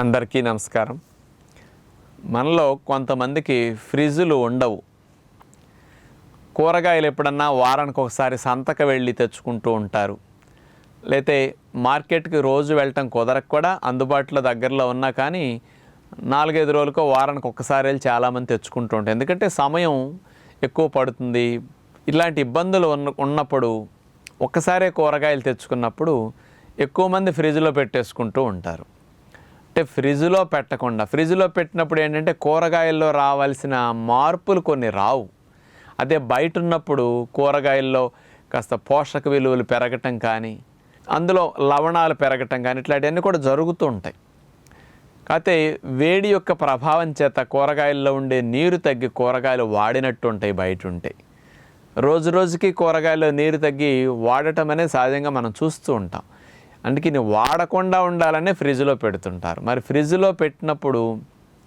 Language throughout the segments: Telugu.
అందరికీ నమస్కారం. మనలో కొంతమందికి ఫ్రిడ్జ్లు ఉండవు. కూరగాయలు ఎప్పుడన్నా వారానికి ఒకసారి సంతకు వెళ్ళి తెచ్చుకుంటూ ఉంటారు. లేతే మార్కెట్కి రోజు వెళ్ళటం కుదరక కూడా అందుబాటులో దగ్గరలో ఉన్నా కానీ 4-5 రోజులకో వారానికి ఒక్కసారి వెళ్ళి చాలామంది తెచ్చుకుంటూ ఉంటారు. ఎందుకంటే సమయం ఎక్కువ పడుతుంది. ఇలాంటి ఇబ్బందులు ఉన్నప్పుడు ఒక్కసారే కూరగాయలు తెచ్చుకున్నప్పుడు ఎక్కువ మంది ఫ్రిడ్జ్లో పెట్టేసుకుంటూ ఉంటారు. అంటే ఫ్రిడ్జ్లో పెట్టకుండా, ఫ్రిడ్జ్లో పెట్టినప్పుడు ఏంటంటే కూరగాయల్లో రావాల్సిన మార్పులు కొన్ని రావు. అదే బయట ఉన్నప్పుడు కూరగాయల్లో కాస్త పోషక విలువలు పెరగటం కానీ, అందులో లవణాలు పెరగటం కానీ ఇట్లాంటివన్నీ కూడా జరుగుతూ ఉంటాయి. కాకపోతే వేడి యొక్క ప్రభావం చేత కూరగాయల్లో ఉండే నీరు తగ్గి కూరగాయలు వాడినట్టు ఉంటాయి, బయట ఉంటాయి. రోజు రోజుకి కూరగాయల్లో నీరు తగ్గి వాడటం అనేది సహజంగా మనం చూస్తూ ఉంటాం. అందుకే వాడకుండా ఉండాలనే ఫ్రిడ్జ్లో పెడుతుంటారు. మరి ఫ్రిడ్జ్లో పెట్టినప్పుడు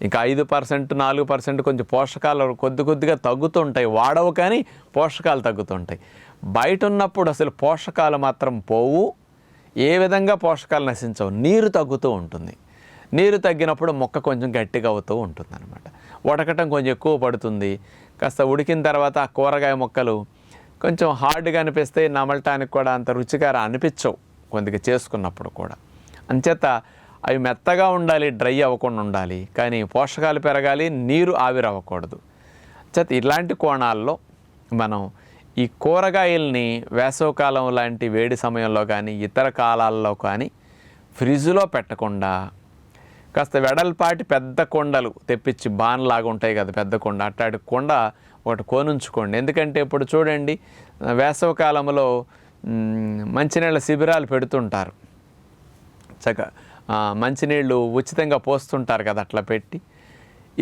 ఇంకా 5%, 4% కొంచెం పోషకాలు కొద్దిగా తగ్గుతుంటాయి. వాడవు కానీ పోషకాలు తగ్గుతుంటాయి. బయట ఉన్నప్పుడు అసలు పోషకాలు మాత్రం పోవు. ఏ విధంగా పోషకాలు నశించవు. నీరు తగ్గుతూ ఉంటుంది. నీరు తగ్గినప్పుడు మొక్క కొంచెం గట్టిగా అవుతూ ఉంటుంది అనమాట. ఉడకటం కొంచెం ఎక్కువ పడుతుంది. కాస్త ఉడికిన తర్వాత ఆ కూరగాయ మొక్కలు కొంచెం హార్డ్గా అనిపిస్తే నమలటానికి కూడా అంత రుచిగా అనిపించవు కొద్దిగా చేసుకున్నప్పుడు కూడా. అంచేత అవి మెత్తగా ఉండాలి, డ్రై అవ్వకుండా ఉండాలి, కానీ పోషకాలు పెరగాలి, నీరు ఆవిరవ్వకూడదు. అంచేత ఇలాంటి కోణాల్లో మనం ఈ కూరగాయల్ని వేసవికాలం లాంటి వేడి సమయంలో కానీ ఇతర కాలాల్లో కానీ ఫ్రిడ్జ్లో పెట్టకుండా కాస్త వెడల్పాటి పెద్ద కొండలు తెప్పించి బాన్లాగా ఉంటాయి కదా పెద్ద కొండ, అట్లాంటి కొండ ఒకటి కొనుంచుకోండి. ఎందుకంటే ఇప్పుడు చూడండి, వేసవికాలంలో మంచినీళ్ళ శిబిరాలు పెడుతుంటారు. మంచినీళ్ళు ఉచితంగా పోస్తుంటారు కదా, అట్లా పెట్టి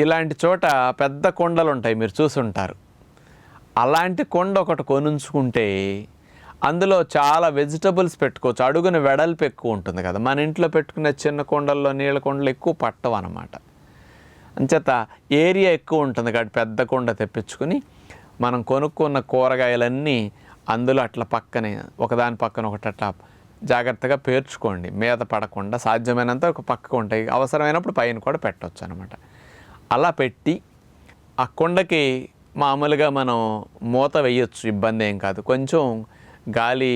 ఇలాంటి చోట పెద్ద కొండలు ఉంటాయి, మీరు చూసుంటారు. అలాంటి కొండ ఒకటి కొనుంచుకుంటే అందులో చాలా వెజిటబుల్స్ పెట్టుకోవచ్చు. అడుగున వెడల్పు ఎక్కువ ఉంటుంది కదా, మన ఇంట్లో పెట్టుకునే చిన్న కొండల్లో నీళ్ళ కొండలు ఎక్కువ పట్టవు అన్నమాట. అంచేత ఏరియా ఎక్కువ ఉంటుంది కాబట్టి పెద్ద కొండ తెప్పించుకొని మనం కొనుక్కున్న కూరగాయలన్నీ అందులో అట్లా పక్కనే ఒకదాని పక్కన ఒకటి అట్లా జాగ్రత్తగా పేర్చుకోండి. మీద పడకుండా సాధ్యమైనంత ఒక పక్కకు ఉంటాయి. అవసరమైనప్పుడు పైన కూడా పెట్టవచ్చు అనమాట. అలా పెట్టి ఆ కొండకి మామూలుగా మనం మూత వేయచ్చు, ఇబ్బంది ఏం కాదు. కొంచెం గాలి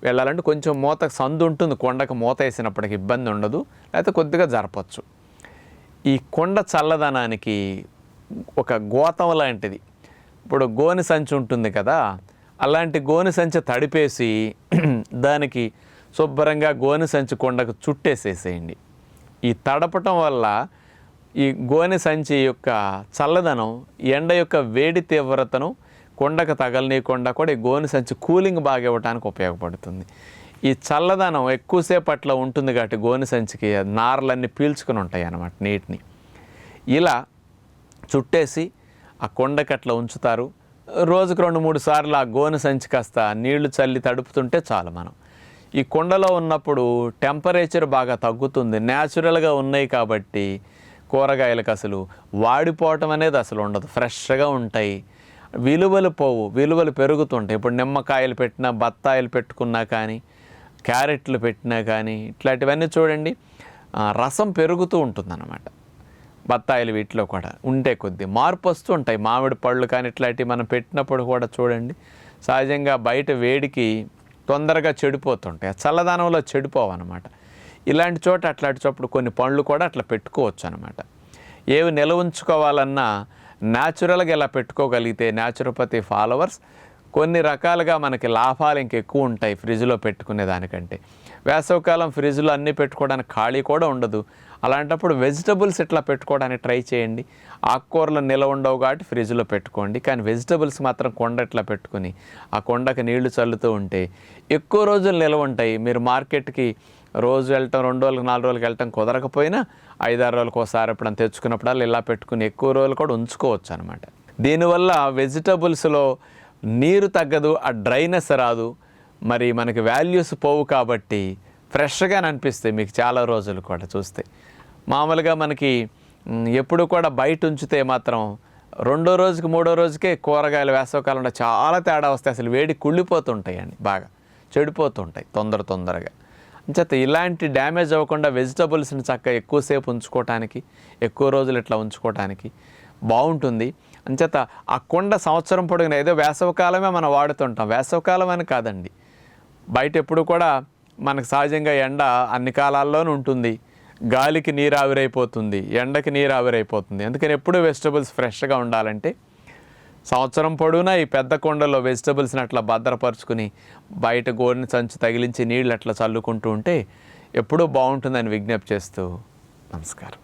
వెళ్ళాలంటే కొంచెం మూత సందు ఉంటుంది, కొండకు మూత వేసినప్పటికి ఇబ్బంది ఉండదు, లేకపోతే కొద్దిగా జరపచ్చు. ఈ కొండ చల్లదనానికి ఒక గోతం లాంటిది, ఇప్పుడు గోనె సంచి ఉంటుంది కదా, అలాంటి గోనె సంచి తడిపేసి దానికి శుభ్రంగా గోనె సంచి కొండకు చుట్టేసేసేయండి. ఈ తడపటం వల్ల ఈ గోనె సంచి యొక్క చల్లదనం, ఎండ యొక్క వేడి తీవ్రతను కొండకు తగలనీయకుండా కూడా ఈ గోనె సంచి కూలింగ్ బాగా ఇవ్వడానికి ఉపయోగపడుతుంది. ఈ చల్లదనం ఎక్కువసేపు అట్లా ఉంటుంది కాబట్టి గోనె సంచికి నారలన్నీ పీల్చుకుని ఉంటాయి అన్నమాట నీటిని. ఇలా చుట్టేసి ఆ కొండకి అట్లా ఉంచుతారు. రోజుకు 2-3 సార్లు ఆ గోనె సంచి కాస్త నీళ్లు చల్లి తడుపుతుంటే చాలు. మనం ఈ కొండలో ఉన్నప్పుడు టెంపరేచర్ బాగా తగ్గుతుంది. న్యాచురల్గా ఉన్నాయి కాబట్టి కూరగాయలకు అసలు వాడిపోవటం అనేది అసలు ఉండదు, ఫ్రెష్గా ఉంటాయి. విలువలు పోవు, విలువలు పెరుగుతుంటాయి. ఇప్పుడు నిమ్మకాయలు పెట్టినా, బత్తాయిలు పెట్టుకున్నా కానీ, క్యారెట్లు పెట్టినా కానీ ఇట్లాంటివన్నీ చూడండి రసం పెరుగుతూ ఉంటుందన్నమాట. బత్తాయిలు వీటిలో కూడా ఉంటే కొద్ది మార్పు వస్తూ ఉంటాయి. మామిడి పళ్ళు కానీ ఇట్లాంటివి మనం పెట్టినప్పుడు కూడా చూడండి, సహజంగా బయట వేడికి తొందరగా చెడిపోతుంటాయి, ఆ చల్లదనంలో చెడిపోవన్నమాట. ఇలాంటి చోట అట్లాంటి చోప్పుడు కొన్ని పండ్లు కూడా అట్లా పెట్టుకోవచ్చు అనమాట. ఏవి నిల్వ ఉంచుకోవాలన్నా న్యాచురల్గా ఇలా పెట్టుకోగలిగితే న్యాచురోపతి ఫాలోవర్స్ కొన్ని రకాలుగా మనకి లాభాలు ఇంకెక్కువ ఉంటాయి ఫ్రిడ్జ్లో పెట్టుకునే దానికంటే. వేసవికాలం ఫ్రిడ్జ్లో అన్నీ పెట్టుకోవడానికి ఖాళీ కూడా ఉండదు. అలాంటప్పుడు వెజిటబుల్స్ ఇట్లా పెట్టుకోవడానికి ట్రై చేయండి. ఆకుకూరలు నిల్వ ఉండవు కాబట్టి ఫ్రిడ్జ్లో పెట్టుకోండి, కానీ వెజిటబుల్స్ మాత్రం కొండ ఇట్లా పెట్టుకుని ఆ కొండకి నీళ్లు చల్లుతూ ఉంటే ఎక్కువ రోజులు నిల్వ ఉంటాయి. మీరు మార్కెట్కి రోజు వెళ్ళటం, 2 రోజులకు 4 రోజులకు వెళ్ళటం కుదరకపోయినా 5-6 రోజులకు ఒకసారి ఎప్పుడైనా తెచ్చుకున్నప్పుడు ఇలా పెట్టుకుని ఎక్కువ రోజులు కూడా ఉంచుకోవచ్చు అనమాట. దీనివల్ల వెజిటబుల్స్లో నీరు తగ్గదు, ఆ డ్రైనెస్ రాదు, మరి మనకి వాల్యూస్ పోవు కాబట్టి ఫ్రెష్గా అనిపిస్తాయి మీకు చాలా రోజులు కూడా చూస్తే. మామూలుగా మనకి ఎప్పుడు కూడా బయట ఉంచితే మాత్రం 2వ రోజుకి 3వ రోజుకే కూరగాయలు వేసవికాలంలో చాలా తేడా వస్తాయి. అసలు వేడి కుళ్ళిపోతుంటాయండి, బాగా చెడిపోతుంటాయి తొందరగా. అంచేత ఇలాంటి డ్యామేజ్ అవ్వకుండా వెజిటబుల్స్ని చక్కగా ఎక్కువసేపు ఉంచుకోవటానికి, ఎక్కువ రోజులు ఇట్లా ఉంచుకోవటానికి బాగుంటుంది. అంచేత ఆ కుండ సంవత్సరం పొడుగునా, ఏదో వేసవికాలమే మనం వాడుతుంటాం, వేసవికాలం అని కాదండి, బయట ఎప్పుడు కూడా మనకు సహజంగా ఎండ అన్ని కాలాల్లోనూ ఉంటుంది, గాలికి నీరు ఆవిరైపోతుంది, ఎండకి నీరు ఆవిరైపోతుంది. అందుకని ఎప్పుడు వెజిటబుల్స్ ఫ్రెష్గా ఉండాలంటే సంవత్సరం పొడవునా ఈ పెద్ద కుండలో వెజిటబుల్స్ని అట్లా భద్రపరుచుకుని బయట గోరిని సంచి తగిలించి నీళ్ళు అట్లా చల్లుకుంటూ ఉంటే ఎప్పుడూ బాగుంటుందని విజ్ఞప్తి చేస్తూ నమస్కారం.